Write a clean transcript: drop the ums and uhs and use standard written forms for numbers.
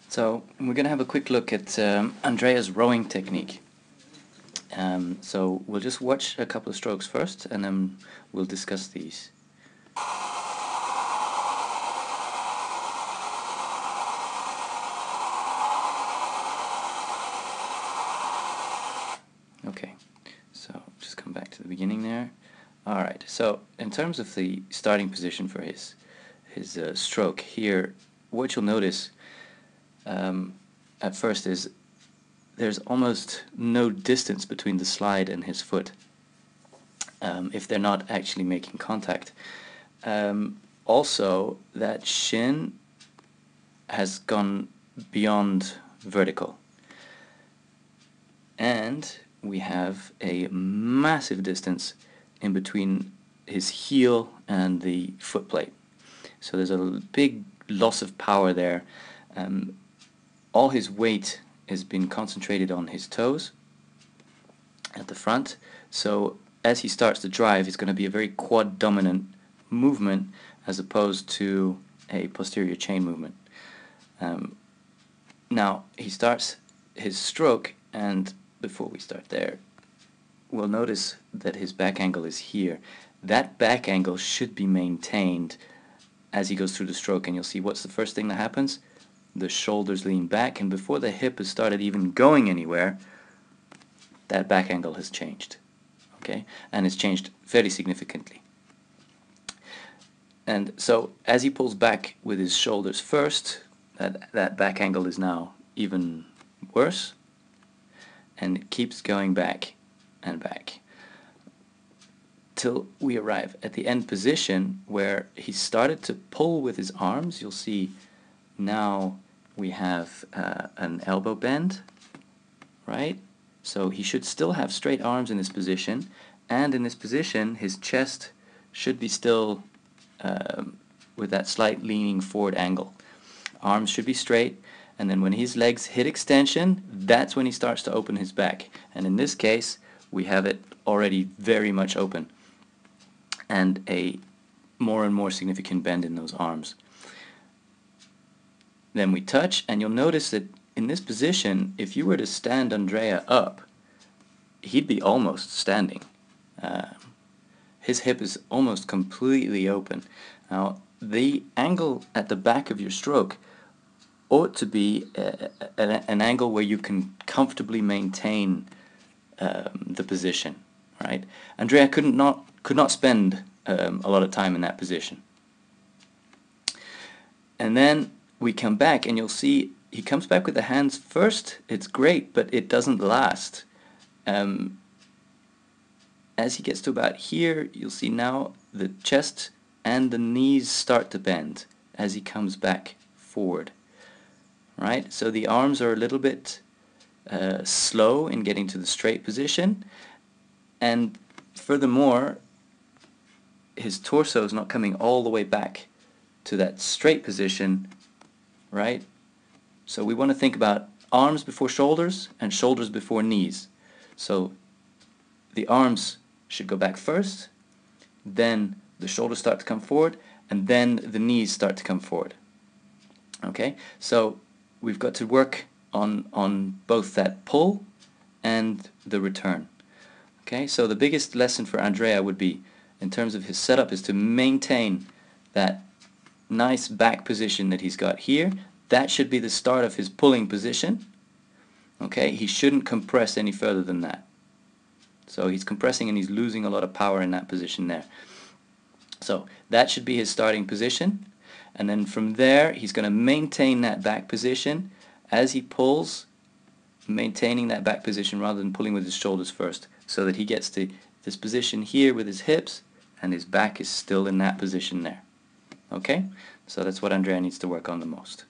So we're going to have a quick look at Andrea's rowing technique. So we'll just watch a couple of strokes first and then we'll discuss these. Okay, so just come back to the beginning there. Alright, so in terms of the starting position for his stroke here, what you'll notice at first is there's almost no distance between the slide and his foot if they're not actually making contact. Also, that shin has gone beyond vertical, and we have a massive distance in between his heel and the foot plate. So there's a big loss of power there. All his weight has been concentrated on his toes at the front, so as he starts to drive, it's going to be a very quad dominant movement as opposed to a posterior chain movement. Now he starts his stroke, and before we start there, we'll notice that his back angle is here. That back angle should be maintained as he goes through the stroke, and you'll see what's the first thing that happens. The shoulders lean back, and before the hip has started even going anywhere, that back angle has changed. Okay, and it's changed fairly significantly. And so as he pulls back with his shoulders first, that back angle is now even worse, and it keeps going back and back till we arrive at the end position where he started to pull with his arms. You'll see now we have an elbow bend, right? So he should still have straight arms in this position, and in this position his chest should be still with that slight leaning forward angle. Arms should be straight, and then when his legs hit extension, that's when he starts to open his back. And in this case, we have it already very much open, and a more and more significant bend in those arms. Then we touch, and you'll notice that in this position, if you were to stand Andrea up, he'd be almost standing. His hip is almost completely open. Now, the angle at the back of your stroke ought to be an angle where you can comfortably maintain the position, right? Andrea could not spend a lot of time in that position. And then we come back, and you'll see he comes back with the hands first. It's great, but it doesn't last. As he gets to about here, you'll see now the chest and the knees start to bend as he comes back forward. Right? So the arms are a little bit slow in getting to the straight position, and furthermore, his torso is not coming all the way back to that straight position, right? So we want to think about arms before shoulders and shoulders before knees. So the arms should go back first, then the shoulders start to come forward, and then the knees start to come forward. Okay, so we've got to work on both that pull and the return. Okay, so the biggest lesson for Andrea would be, in terms of his setup, is to maintain that nice back position that he's got here. That should be the start of his pulling position. Okay, he shouldn't compress any further than that. So he's compressing and he's losing a lot of power in that position there. So that should be his starting position, and then from there he's going to maintain that back position as he pulls, maintaining that back position rather than pulling with his shoulders first, so that he gets to this position here with his hips and his back is still in that position there. Okay, so that's what Andrea needs to work on the most.